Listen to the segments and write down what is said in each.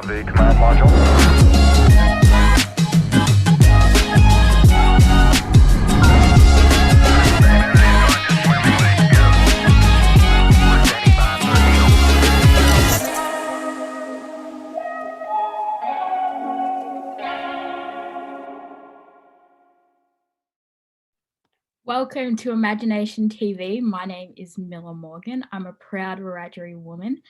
the command module. Welcome to IMAGI-NATION TV. My name is Milla Morgan. I'm a proud Wiradjuri woman.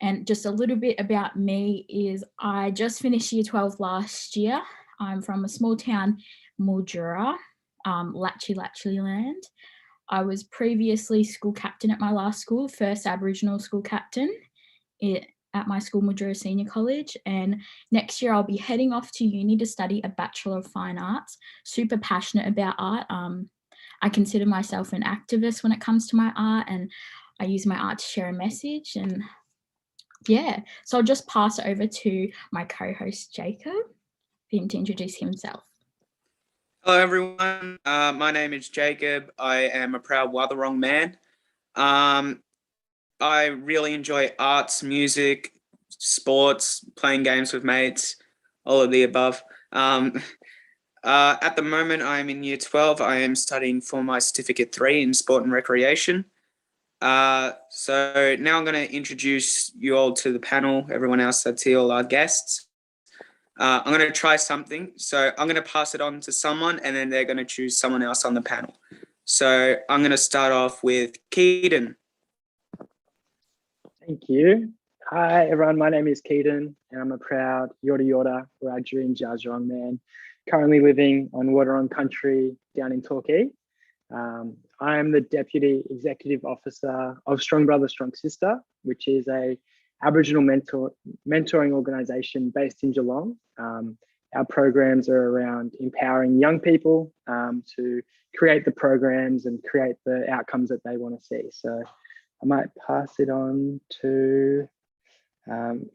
And just a little bit about me is I just finished year 12 last year. I'm from a small town, Mildura, Latchy land. I was previously school captain at my last school, first Aboriginal school captain at my school, Mildura Senior College. And next year I'll be heading off to uni to study a Bachelor of Fine Arts. Super passionate about art. I consider myself an activist when it comes to my art, and I use my art to share a message. And yeah, so I'll just pass it over to my co-host Jaykob for him to introduce himself. Hello everyone, my name is Jaykob. I am a proud Wathaurong man. I really enjoy arts, music, sports, playing games with mates, all of the above. At the moment, I'm in year 12. I am studying for my Certificate 3 in Sport and Recreation. So now I'm going to introduce you all to the panel, everyone else that's here, all our guests. I'm going to try something. So I'm going to pass it on to someone, and then they're going to choose someone else on the panel. So I'm going to start off with Keaton. Thank you. Hi, everyone. My name is Keaton, and I'm a proud Yorta Wiradjuri and Djadjurrung man, currently living on Wadawurrung country down in Torquay. I am the Deputy Executive Officer of Strong Brother, Strong Sister, which is a Aboriginal mentoring organisation based in Geelong. Our programs are around empowering young people to create the programs and create the outcomes that they want to see. So I might pass it on to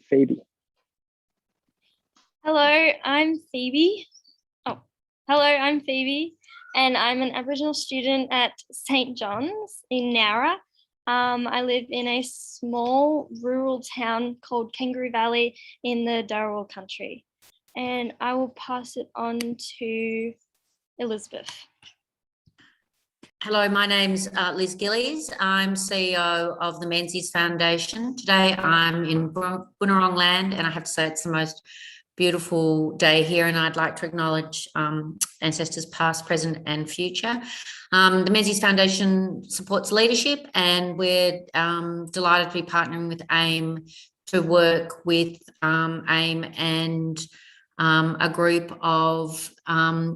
Phoebe. Hello, I'm Phoebe. Hello, I'm Phoebe, and I'm an Aboriginal student at St. John's in Nowra. I live in a small rural town called Kangaroo Valley in the Dharawal country. And I will pass it on to Elizabeth. Hello, my name's Liz Gillies. I'm CEO of the Menzie Foundation. Today I'm in Bunurong land, and I have to say it's the most beautiful day here, and I'd like to acknowledge ancestors past, present and future. The Menzies Foundation supports leadership, and we're delighted to be partnering with AIM to work with AIM and a group of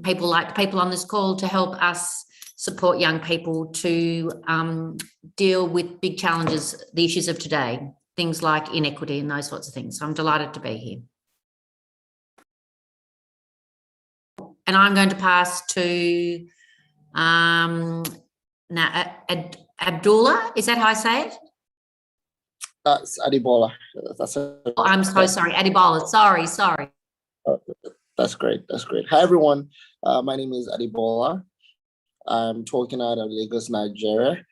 people like the people on this call to help us support young people to deal with big challenges, the issues of today, things like inequity and those sorts of things. So I'm delighted to be here. And I'm going to pass to Abdullah. Is that how I say it? That's Adibola. That's a, oh, I'm so sorry, Adibola. Sorry. That's great. Hi, everyone. My name is Adibola. I'm talking out of Lagos, Nigeria.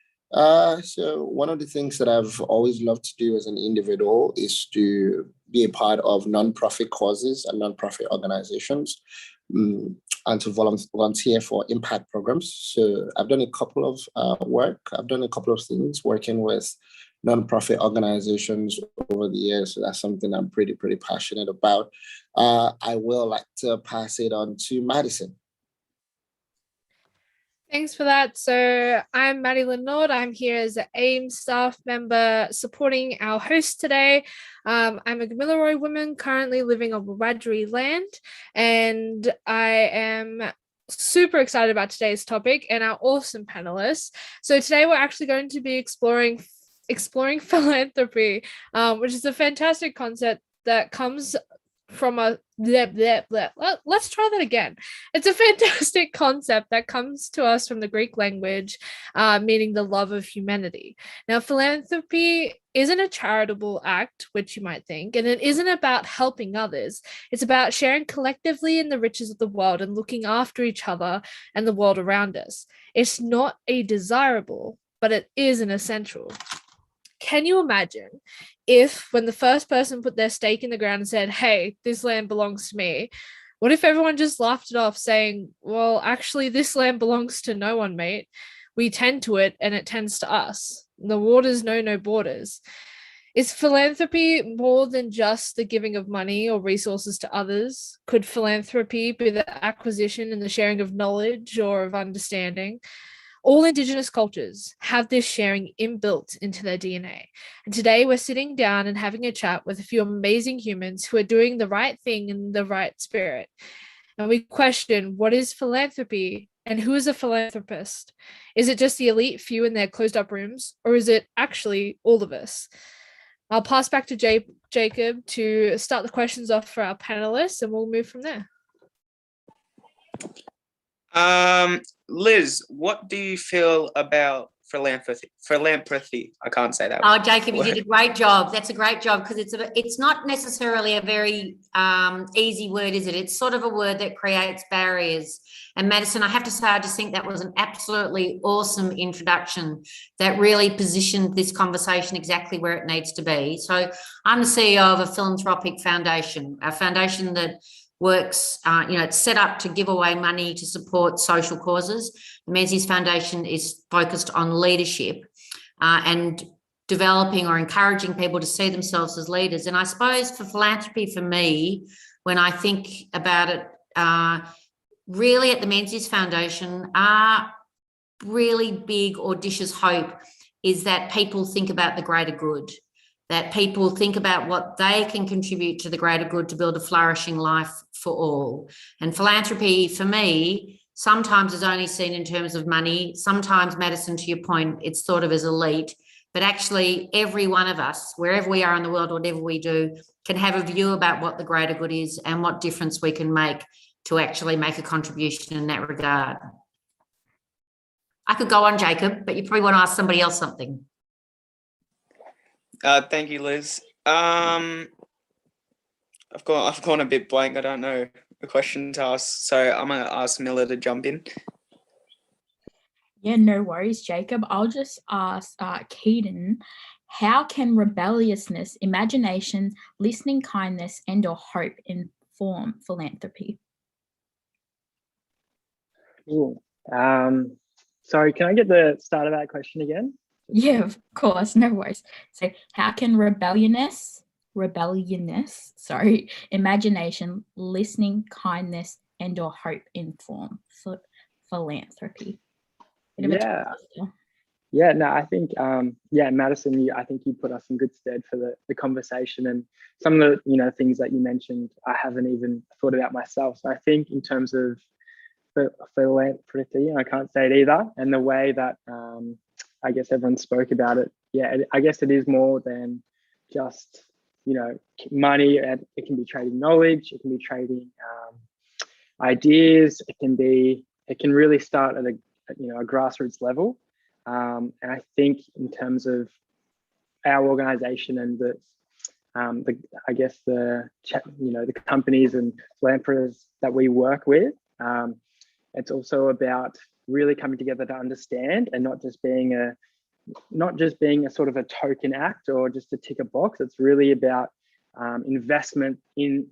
So one of the things that I've always loved to do as an individual is to be a part of non-profit causes and non-profit organizations. And to volunteer for impact programs. So I've done a couple of work. I've done a couple of things working with nonprofit organizations over the years. So that's something I'm pretty passionate about. I will like to pass it on to Madison. Thanks for that. So I'm Maddi Leonord. I'm here as an AIM staff member supporting our host today. I'm a Gamilaroi woman currently living on Wiradjuri land, and I am super excited about today's topic and our awesome panelists. So today we're actually going to be exploring philanthropy, which is a fantastic concept that comes from a let's try that again. It's a fantastic concept that comes to us from the Greek language, meaning the love of humanity. Now, philanthropy isn't a charitable act, which you might think, and it isn't about helping others. It's about sharing collectively in the riches of the world and looking after each other and the world around us. It's not a desirable, but it is an essential. Can you imagine if when the first person put their stake in the ground and said, hey, this land belongs to me, what if everyone just laughed it off saying, well, actually, this land belongs to no one, mate. We tend to it and it tends to us. The waters know no borders. Is philanthropy more than just the giving of money or resources to others? Could philanthropy be the acquisition and the sharing of knowledge or of understanding? All Indigenous cultures have this sharing inbuilt into their DNA. And today we're sitting down and having a chat with a few amazing humans who are doing the right thing in the right spirit. And we question, what is philanthropy and who is a philanthropist? Is it just the elite few in their closed up rooms, or is it actually all of us? I'll pass back to Jaykob to start the questions off for our panelists, and we'll move from there. Liz, what do you feel about philanthropy? I can't say that. Oh, Jaykob, you did a great job. That's a great job, because it's not necessarily a very easy word, is it? It's sort of a word that creates barriers. And Madison, I have to say, I just think that was an absolutely awesome introduction that really positioned this conversation exactly where it needs to be. So I'm the CEO of a philanthropic foundation, a foundation that works, it's set up to give away money to support social causes. The Menzies Foundation is focused on leadership and developing or encouraging people to see themselves as leaders. And I suppose for philanthropy, for me, when I think about it, really at the Menzies Foundation, our really big audacious hope is that people think about the greater good, that people think about what they can contribute to the greater good to build a flourishing life for all. And philanthropy, for me, sometimes is only seen in terms of money. Sometimes, Madison, to your point, it's thought of as elite. But actually, every one of us, wherever we are in the world, whatever we do, can have a view about what the greater good is and what difference we can make to actually make a contribution in that regard. I could go on, Jaykob, but you probably want to ask somebody else something. Thank you, Liz. I've gone a bit blank. I don't know a question to ask, so I'm going to ask Milla to jump in. Yeah, no worries, Jaykob. I'll just ask Keaton, how can rebelliousness, imagination, listening kindness, and or hope inform philanthropy? Ooh. Sorry, can I get the start of that question again? Yeah, of course, no worries. So how can rebelliousness, imagination, listening, kindness, and or hope inform philanthropy? Yeah, no, I think, Madison, I think you put us in good stead for the conversation, and some of the, things that you mentioned, I haven't even thought about myself. So I think in terms of philanthropy, I can't say it either, and the way that I guess everyone spoke about it, I guess it is more than just, money. And it can be trading knowledge, it can be trading ideas, it can really start at a grassroots level. And I think in terms of our organization and the companies and philanthropists that we work with, it's also about really coming together to understand, and not just being a sort of a token act or just a tick a box. It's really about investment in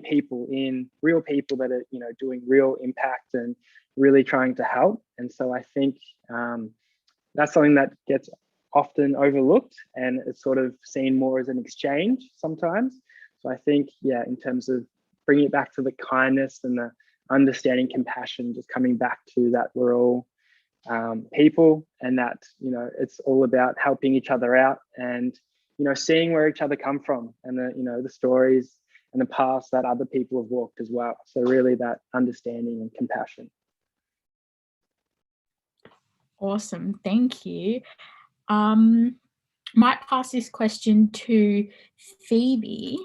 people, in real people that are doing real impact and really trying to help. And so I think that's something that gets often overlooked, and it's sort of seen more as an exchange sometimes. So I think, in terms of bringing it back to the kindness and the understanding, compassion, just coming back to that we're all people, and that it's all about helping each other out, and seeing where each other come from, and the stories and the paths that other people have walked as well. So really that understanding and compassion. Awesome, thank you. Might pass this question to Phoebe.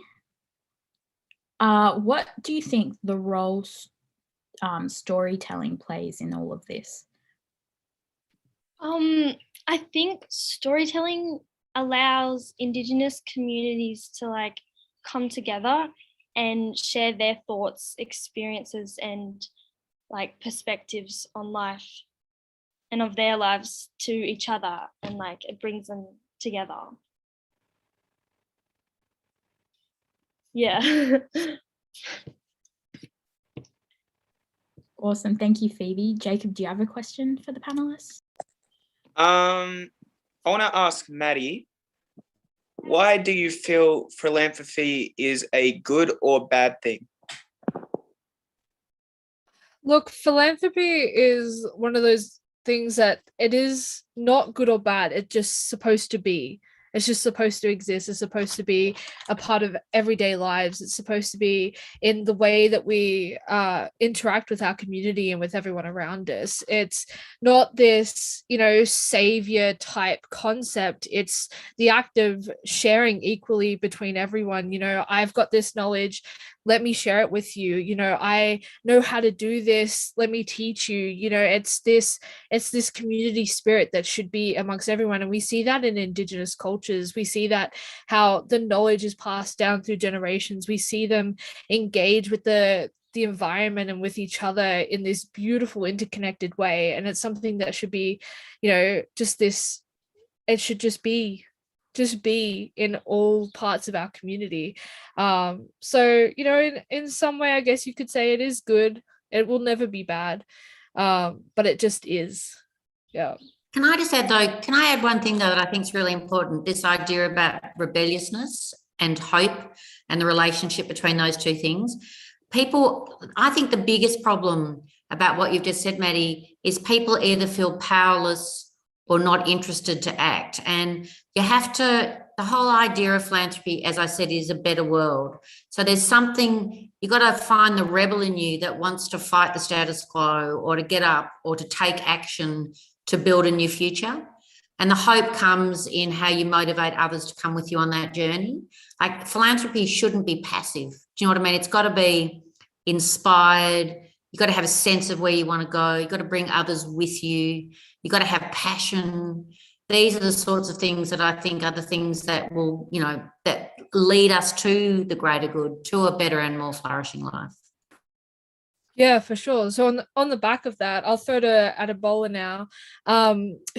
What do you think the role storytelling plays in all of this? I think storytelling allows Indigenous communities to come together and share their thoughts, experiences, and perspectives on life and of their lives to each other, and it brings them together. Yeah. Awesome. Thank you, Phoebe. Jaykob, do you have a question for the panelists? I want to ask Maddi, why do you feel philanthropy is a good or bad thing? Look, philanthropy is one of those things that it is not good or bad. It's just supposed to be. It's just supposed to exist. It's supposed to be a part of everyday lives. It's supposed to be in the way that we interact with our community and with everyone around us. It's not this, savior type concept. It's the act of sharing equally between everyone. I've got this knowledge. Let me share it with you. I know how to do this. Let me teach you. It's this community spirit that should be amongst everyone. And we see that in Indigenous cultures. We see that how the knowledge is passed down through generations. We see them engage with the environment and with each other in this beautiful interconnected way. And it's something that should be, it should just be in all parts of our community. So in some way, I guess you could say it is good. It will never be bad, but it just is. Yeah. Can I just add though, can I add one thing though that I think is really important, this idea about rebelliousness and hope and the relationship between those two things. I think the biggest problem about what you've just said, Maddi, is people either feel powerless or not interested to act. And you have to, the whole idea of philanthropy, as I said, is a better world. So there's something, you got to find the rebel in you that wants to fight the status quo or to get up or to take action to build a new future. And the hope comes in how you motivate others to come with you on that journey. Like philanthropy shouldn't be passive. Do you know what I mean? It's got to be inspired. You've got to have a sense of where you want to go. You've got to bring others with you. You've got to have passion. These are the sorts of things that I think are the things that will, that lead us to the greater good, to a better and more flourishing life. Yeah, for sure. So on the back of that, I'll throw to Adebola now.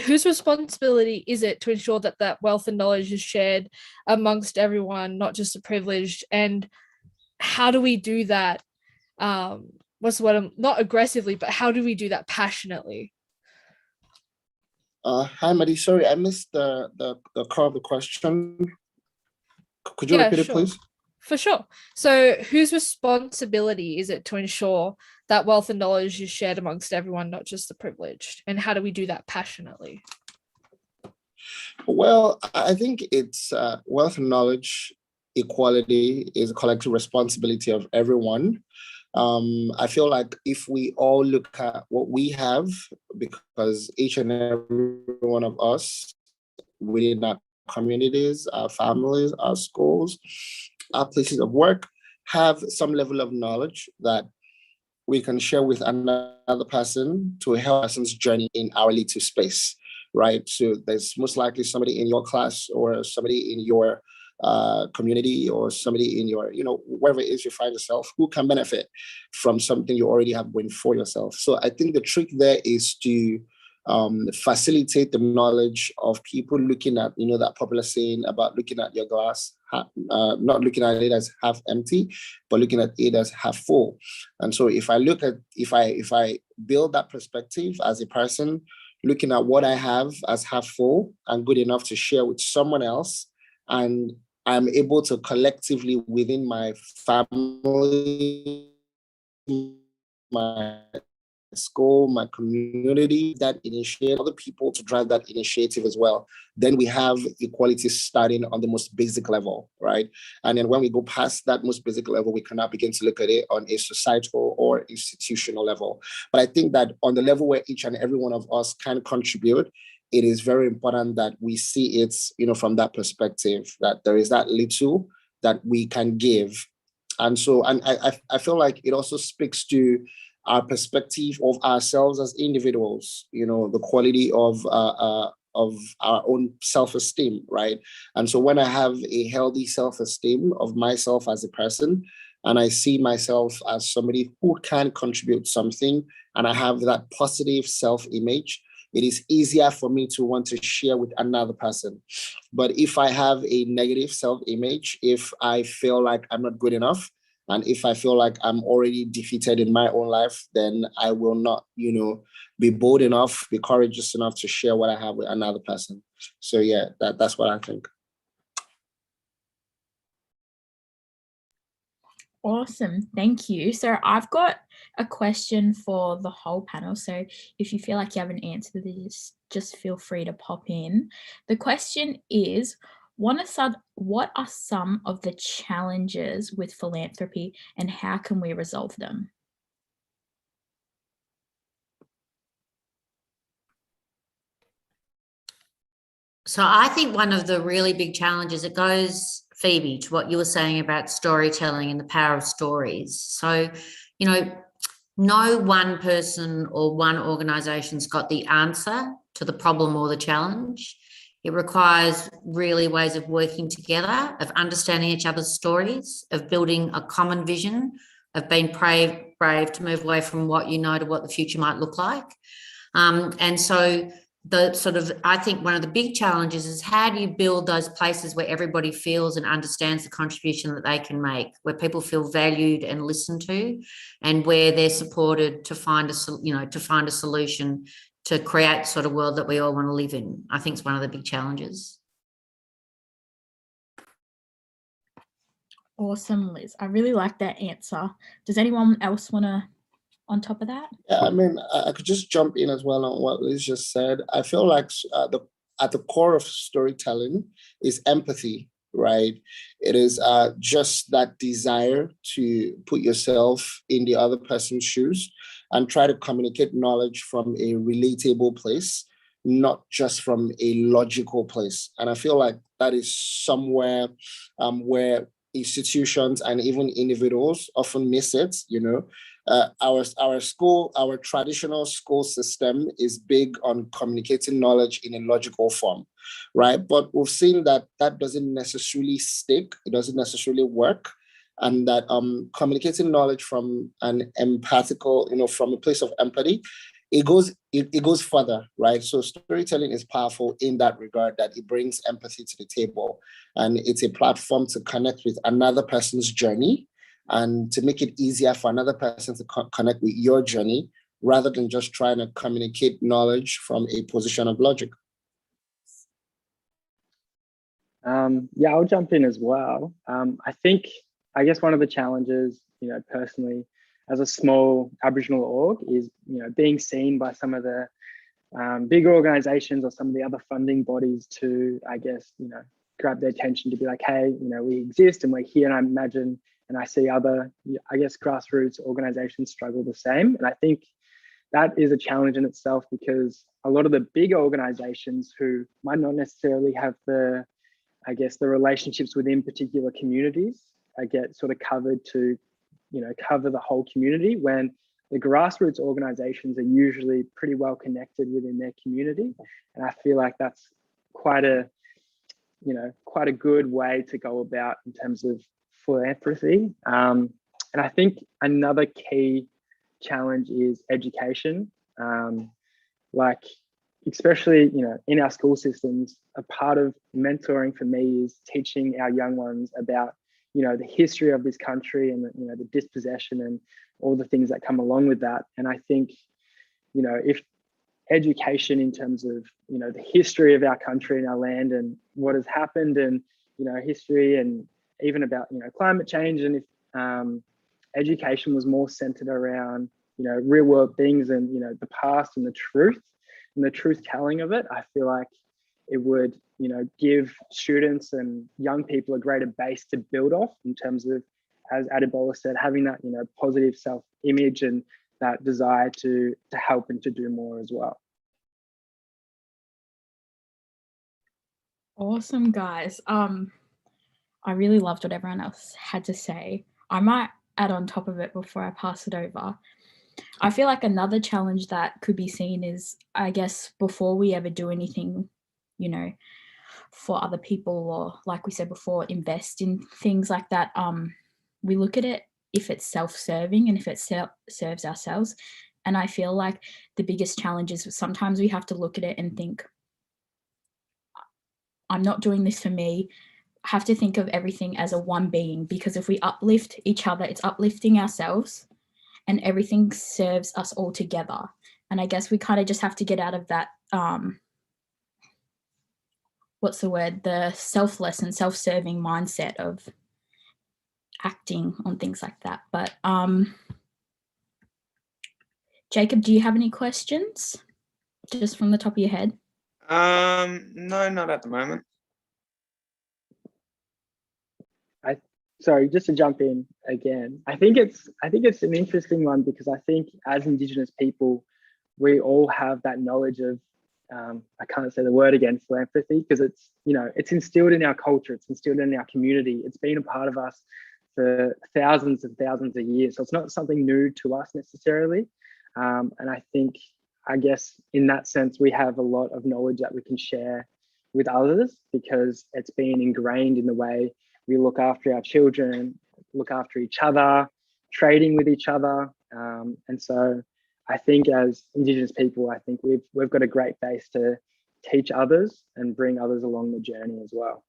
Whose responsibility is it to ensure that wealth and knowledge is shared amongst everyone, not just the privileged? And how do we do that? What's the word? Not aggressively, but how do we do that passionately? Hi, Maddi. Sorry, I missed the core of the question. Could you repeat it, please? For sure. So whose responsibility is it to ensure that wealth and knowledge is shared amongst everyone, not just the privileged? And how do we do that passionately? Well, I think it's wealth and knowledge equality is a collective responsibility of everyone. I feel like if we all look at what we have, because each and every one of us within our communities, our families, our schools, our places of work have some level of knowledge that we can share with another person to help a person's journey in our little space, right? So there's most likely somebody in your class or somebody in your community or somebody in your, wherever it is you find yourself, who can benefit from something you already have going for yourself. So I think the trick there is to facilitate the knowledge of people looking at, that popular saying about looking at your glass, not looking at it as half empty, but looking at it as half full. And so if I build that perspective as a person, looking at what I have as half full and good enough to share with someone else, and I'm able to collectively within my family, my school, my community, that initiate other people to drive that initiative as well. Then we have equality starting on the most basic level, right? And then when we go past that most basic level, we can now begin to look at it on a societal or institutional level. But I think that on the level where each and every one of us can contribute, it is very important that we see it, from that perspective, that there is that little that we can give. And so, and I feel like it also speaks to our perspective of ourselves as individuals, the quality of our own self-esteem, right? And so when I have a healthy self-esteem of myself as a person, and I see myself as somebody who can contribute something, and I have that positive self-image, it is easier for me to want to share with another person. But if I have a negative self-image, if I feel like I'm not good enough, and if I feel like I'm already defeated in my own life, then I will not, be bold enough, be courageous enough to share what I have with another person. So yeah, that's what I think. Awesome, thank you. So I've got a question for the whole panel. So if you feel like you have an answer to this, just feel free to pop in. The question is, what are some of the challenges with philanthropy and how can we resolve them? So I think one of the really big challenges, it goes, Phoebe, to what you were saying about storytelling and the power of stories. So, no one person or one organisation's got the answer to the problem or the challenge. It requires really ways of working together, of understanding each other's stories, of building a common vision, of being brave to move away from what you know to what the future might look like. And so I think one of the big challenges is how do you build those places where everybody feels and understands the contribution that they can make, where people feel valued and listened to, and where they're supported to find a solution to create the sort of world that we all want to live in. I think it's one of the big challenges. Awesome, Liz. I really like that answer. Does anyone else want to on top of that? Yeah, I mean, I could just jump in as well on what Liz just said. I feel like at the core of storytelling is empathy, right? It is just that desire to put yourself in the other person's shoes and try to communicate knowledge from a relatable place, not just from a logical place. And I feel like that is somewhere where institutions and even individuals often miss it, our traditional school system is big on communicating knowledge in a logical form, right? But we've seen that doesn't necessarily stick, it doesn't necessarily work, and that communicating knowledge from an empathical, from a place of empathy, it goes further, right? So storytelling is powerful in that regard, that it brings empathy to the table, and it's a platform to connect with another person's journey and to make it easier for another person to connect with your journey rather than just trying to communicate knowledge from a position of logic. Yeah, I'll jump in as well. I guess one of the challenges, personally, as a small Aboriginal org is, being seen by some of the bigger organizations or some of the other funding bodies to, I guess, grab their attention to be like, hey, we exist and we're here. And I imagine, and I see other, I guess, grassroots organizations struggle the same. And I think that is a challenge in itself, because a lot of the bigger organizations who might not necessarily have the relationships within particular communities get sort of covered to, cover the whole community, when the grassroots organizations are usually pretty well connected within their community. And I feel like that's quite a good way to go about in terms of philanthropy. And I think another key challenge is education. Especially, in our school systems, a part of mentoring for me is teaching our young ones about, the history of this country and, the dispossession and all the things that come along with that. And I think, if education in terms of, the history of our country and our land and what has happened and, history and even about, climate change, and if education was more centered around, real world things and, the past and the truth telling of it, I feel like it would, give students and young people a greater base to build off in terms of, as Adebola said, having that, positive self-image and that desire to help and to do more as well. Awesome, guys. I really loved what everyone else had to say. I might add on top of it before I pass it over. I feel like another challenge that could be seen is, I guess, before we ever do anything, for other people, or like we said before, invest in things like that, we look at it if it's self-serving and if it serves ourselves. And I feel like the biggest challenge is sometimes we have to look at it and think, I'm not doing this for me. I have to think of everything as a one being, because if we uplift each other, it's uplifting ourselves and everything serves us all together. And I guess we kind of just have to get out of that, what's the word? The selfless and self-serving mindset of acting on things like that. But Jaykob, do you have any questions just from the top of your head? No, not at the moment. Sorry, just to jump in again, I think it's an interesting one, because I think as Indigenous people, we all have that knowledge of, I can't say the word again, philanthropy, because it's, you know, it's instilled in our culture, it's instilled in our community, it's been a part of us for thousands and thousands of years. So it's not something new to us necessarily. And I guess in that sense, we have a lot of knowledge that we can share with others, because it's been ingrained in the way we look after our children, look after each other, trading with each other. And so I think as Indigenous people, I think we've got a great base to teach others and bring others along the journey as well.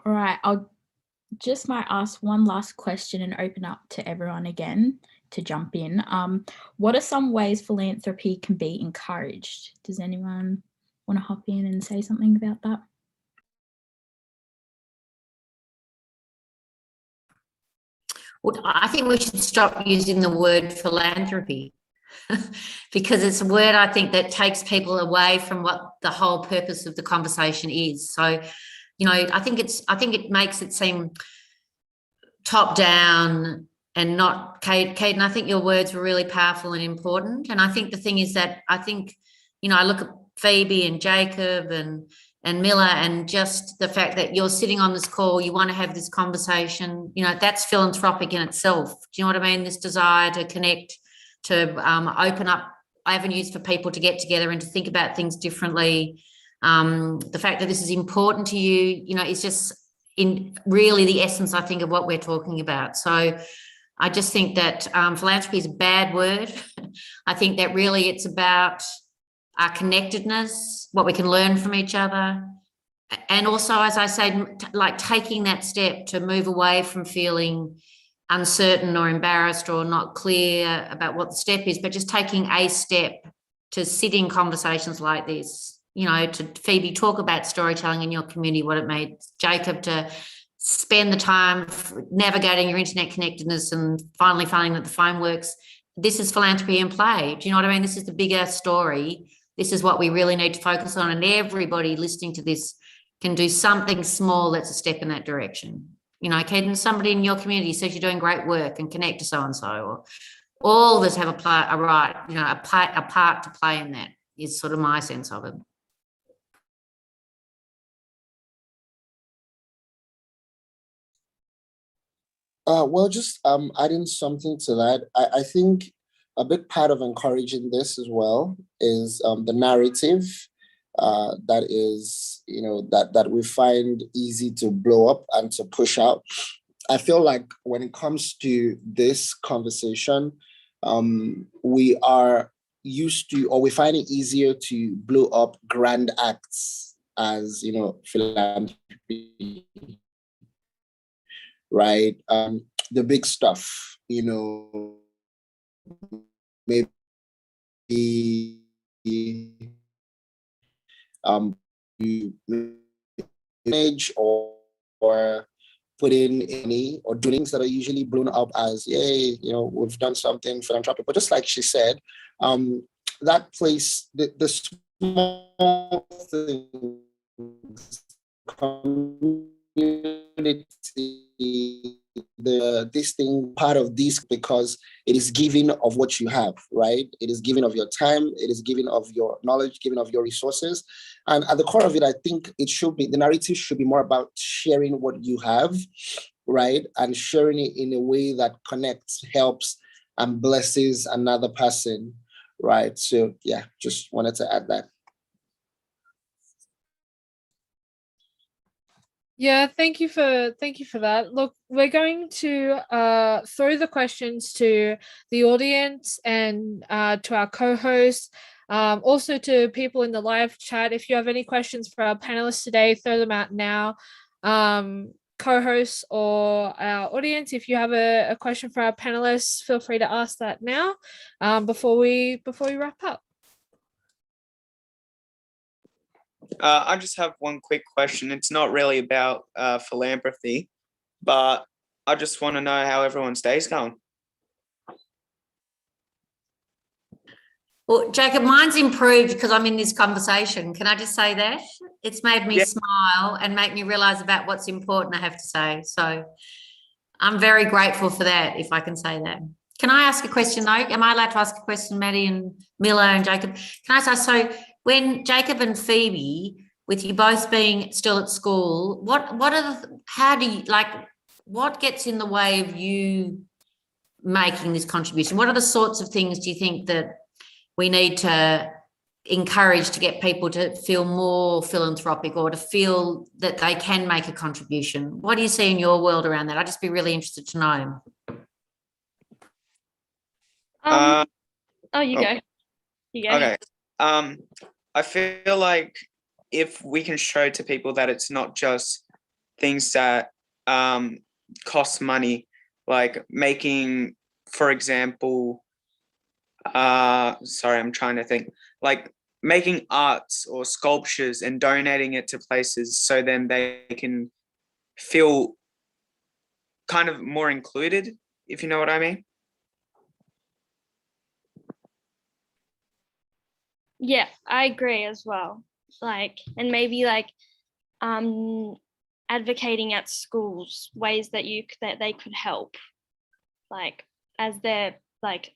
All right, I'll just might ask one last question and open up to everyone again to jump in. What are some ways philanthropy can be encouraged? Does anyone want to hop in and say something about that? Well, I think we should stop using the word philanthropy because it's a word, I think, that takes people away from what the whole purpose of the conversation is. So, you know, I think it makes it seem top down and not Kate, and I think your words were really powerful and important. And I think the thing is that I think, you know, I look at Phoebe and Jaykob and Milla, and just the fact that you're sitting on this call, you want to have this conversation, you know, that's philanthropic in itself. Do you know what I mean? This desire to connect, to open up avenues for people to get together and to think about things differently. The fact that this is important to you, you know, is just in really the essence, I think, of what we're talking about. So I just think that philanthropy is a bad word. I think that really it's about our connectedness, what we can learn from each other. And also, as I said, like taking that step to move away from feeling uncertain or embarrassed or not clear about what the step is, but just taking a step to sit in conversations like this, you know, to Phoebe, talk about storytelling in your community, what it made, Jaykob, to spend the time navigating your internet connectedness and finally finding that the phone works. This is philanthropy in play. Do you know what I mean? This is the bigger story. This is what we really need to focus on, and everybody listening to this can do something small that's a step in that direction. You know, Kaden, somebody in your community says you're doing great work and connect to so-and-so, or all of us have a part to play in that, is sort of my sense of it. Well, just adding something to that, I think a big part of encouraging this as well is the narrative that is, you know, that we find easy to blow up and to push out. I feel like when it comes to this conversation, we are used to, or we find it easier to blow up grand acts as, you know, philanthropy, right? The big stuff, you know, maybe you manage or put in any or do things that are usually blown up as, yay, you know, we've done something philanthropic. But just like she said, that place, the small things, community, this thing, part of this, because it is giving of what you have, right? It is giving of your time, it is giving of your knowledge, giving of your resources. And at the core of it, I think it should be, the narrative should be more about sharing what you have, right? And sharing it in a way that connects, helps, and blesses another person, right? So yeah, just wanted to add that. Yeah, thank you for that. Look, we're going to throw the questions to the audience and to our co-hosts, also to people in the live chat. If you have any questions for our panelists today, throw them out now. Co-hosts or our audience, if you have a question for our panelists, feel free to ask that now, before we wrap up. I just have one quick question. It's not really about philanthropy, but I just want to know how everyone's day's going. Well, Jaykob, mine's improved because I'm in this conversation. Can I just say that? It's made me smile and make me realise about what's important, I have to say. So I'm very grateful for that, if I can say that. Can I ask a question, though? Am I allowed to ask a question, Maddi and Milla and Jaykob? Can I ask, so when Jaykob and Phoebe, with you both being still at school, what gets in the way of you making this contribution? What are the sorts of things do you think that we need to encourage to get people to feel more philanthropic or to feel that they can make a contribution? What do you see in your world around that? I'd just be really interested to know. You go. Okay. I feel like if we can show to people that it's not just things that cost money, like making, for example, sorry, I'm trying to think, like making arts or sculptures and donating it to places so then they can feel kind of more included, if you know what I mean. Yeah, I agree as well. Like, and maybe like advocating at schools, ways that they could help, like as they're like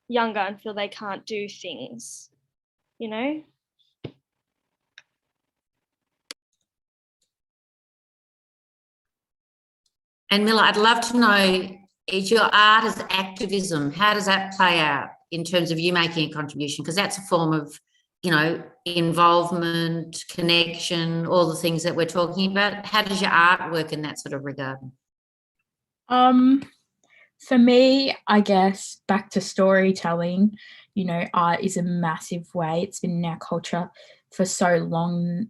younger and feel they can't do things, you know. And Milla, I'd love to know, is your art as activism, how does that play out in terms of you making a contribution? Because that's a form of, you know, involvement, connection, all the things that we're talking about. How does your art work in that sort of regard? For me, I guess back to storytelling, you know, art is a massive way. It's been in our culture for so long,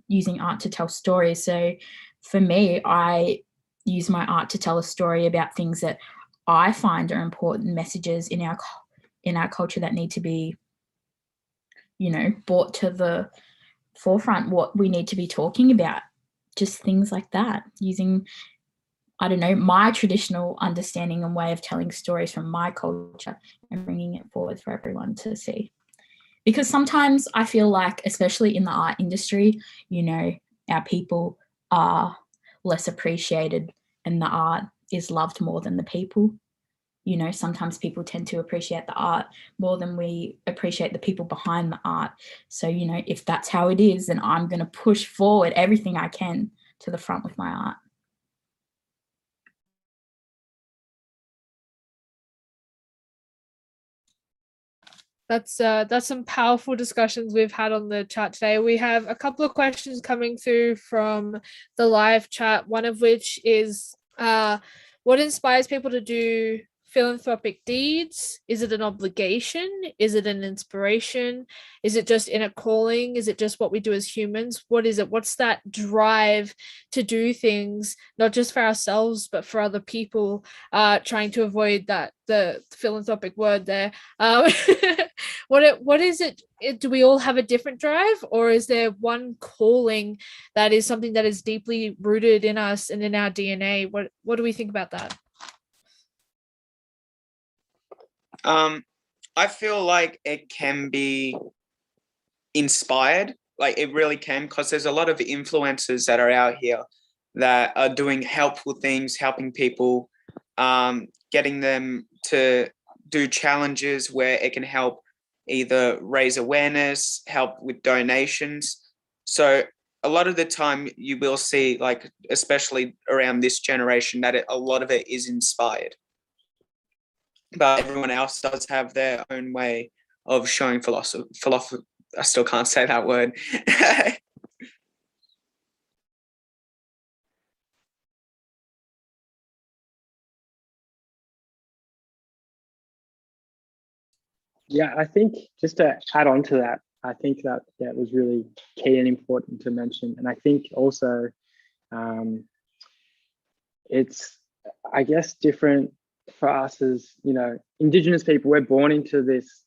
using art to tell stories. So for me, I use my art to tell a story about things that I find are important messages in our culture that need to be, you know, brought to the forefront, what we need to be talking about, just things like that, using, I don't know, my traditional understanding and way of telling stories from my culture and bringing it forward for everyone to see. Because sometimes I feel like, especially in the art industry, you know, our people are less appreciated and the art is loved more than the people. You know, sometimes people tend to appreciate the art more than we appreciate the people behind the art. So, you know, if that's how it is, then I'm going to push forward everything I can to the front with my art. That's some powerful discussions we've had on the chat today. We have a couple of questions coming through from the live chat, one of which is what inspires people to do philanthropic deeds? Is it an obligation? Is it an inspiration? Is it just in a calling? Is it just what we do as humans? What is it? What's that drive to do things, not just for ourselves, but for other people, trying to avoid the philanthropic word there. What is it? Do we all have a different drive, or is there one calling that is something that is deeply rooted in us and in our DNA? What do we think about that? I feel like it can be inspired, like it really can, because there's a lot of influencers that are out here that are doing helpful things, helping people, getting them to do challenges where it can help either raise awareness, help with donations. So a lot of the time you will see, like, especially around this generation, that a lot of it is inspired. But everyone else does have their own way of showing philosophy. I still can't say that word. Yeah, I think just to add on to that, I think that was really key and important to mention. And I think also it's, I guess, different for us as, you know, Indigenous people. We're born into this,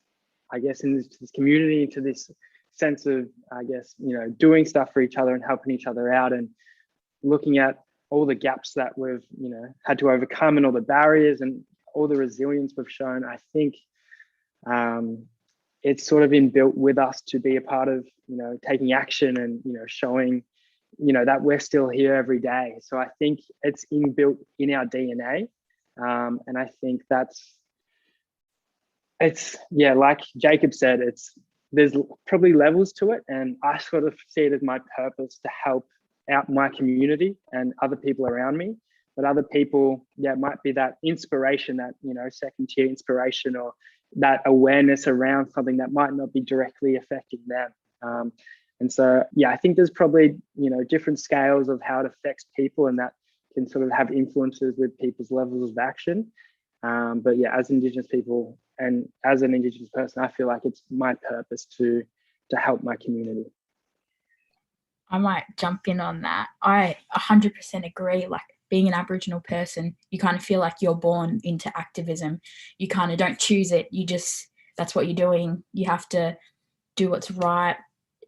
I guess, in this community, into this sense of, I guess, you know, doing stuff for each other and helping each other out, and looking at all the gaps that we've, you know, had to overcome, and all the barriers and all the resilience we've shown. I think it's sort of inbuilt with us to be a part of, you know, taking action and, you know, showing, you know, that we're still here every day. So I think it's inbuilt in our DNA. And I think it's, yeah, like Jaykob said, there's probably levels to it. And I sort of see it as my purpose to help out my community and other people around me. But other people, yeah, it might be that inspiration, that, you know, second tier inspiration, or that awareness around something that might not be directly affecting them. And so, yeah, I think there's probably, you know, different scales of how it affects people, and that can sort of have influences with people's levels of action. But yeah, as Indigenous people and as an Indigenous person, I feel like it's my purpose to help my community. I might jump in on that. I 100% agree. Like, being an Aboriginal person, you kind of feel like you're born into activism. You kind of don't choose it. You just, that's what you're doing. You have to do what's right.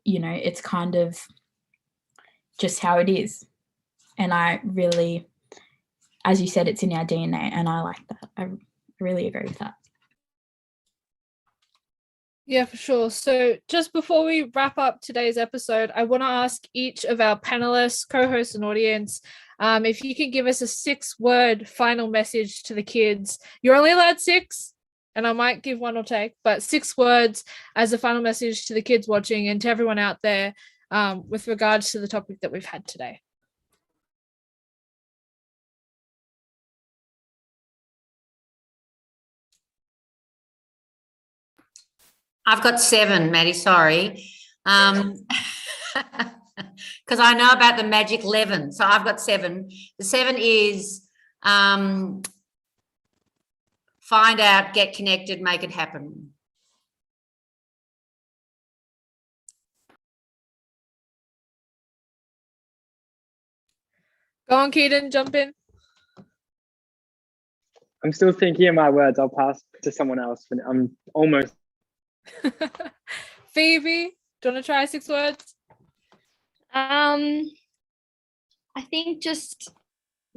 You know, it's kind of just how it is. And I really, as you said, it's in our DNA, and I like that. I really agree with that. Yeah, for sure. So just before we wrap up today's episode, I want to ask each of our panelists, co-hosts, and audience, if you can give us a 6-word final message to the kids. You're only allowed 6, and I might give one or take, but 6 words as a final message to the kids watching and to everyone out there with regards to the topic that we've had today. I've got 7, Maddie, sorry. Because I know about the magic 11. So I've got 7. The 7 is find out, get connected, make it happen. Go on, Keaton, jump in. I'm still thinking of my words. I'll pass to someone else. I'm almost. Phoebe, do you want to try 6 words? I think just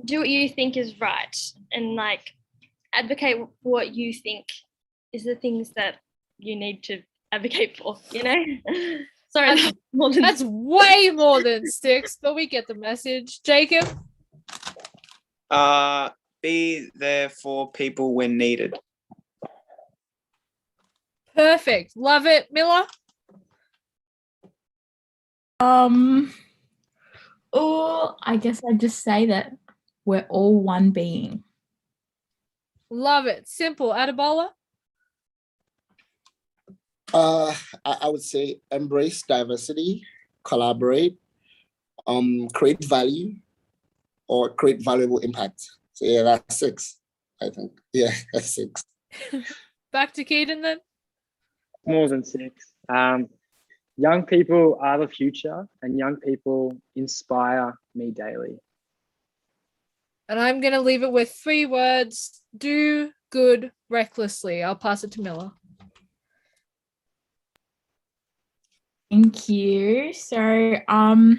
do what you think is right, and like advocate for what you think is the things that you need to advocate for, you know? Sorry, that's way more than 6, but we get the message. Jaykob? Be there for people when needed. Perfect. Love it. Milla? I guess I'd just say that we're all one being. Love it. Simple. Adebola? I would say embrace diversity, collaborate, create value, or create valuable impact. So yeah, that's 6, I think. Yeah, that's 6. Back to Keaton then. More than 6. Young people are the future, and young people inspire me daily. And I'm going to leave it with 3 words. Do good recklessly. I'll pass it to Milla. Thank you. So I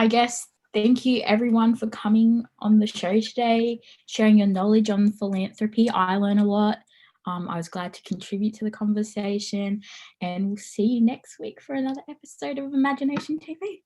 guess thank you everyone for coming on the show today, sharing your knowledge on philanthropy. I learned a lot. I was glad to contribute to the conversation, and we'll see you next week for another episode of IMAGI-NATION TV.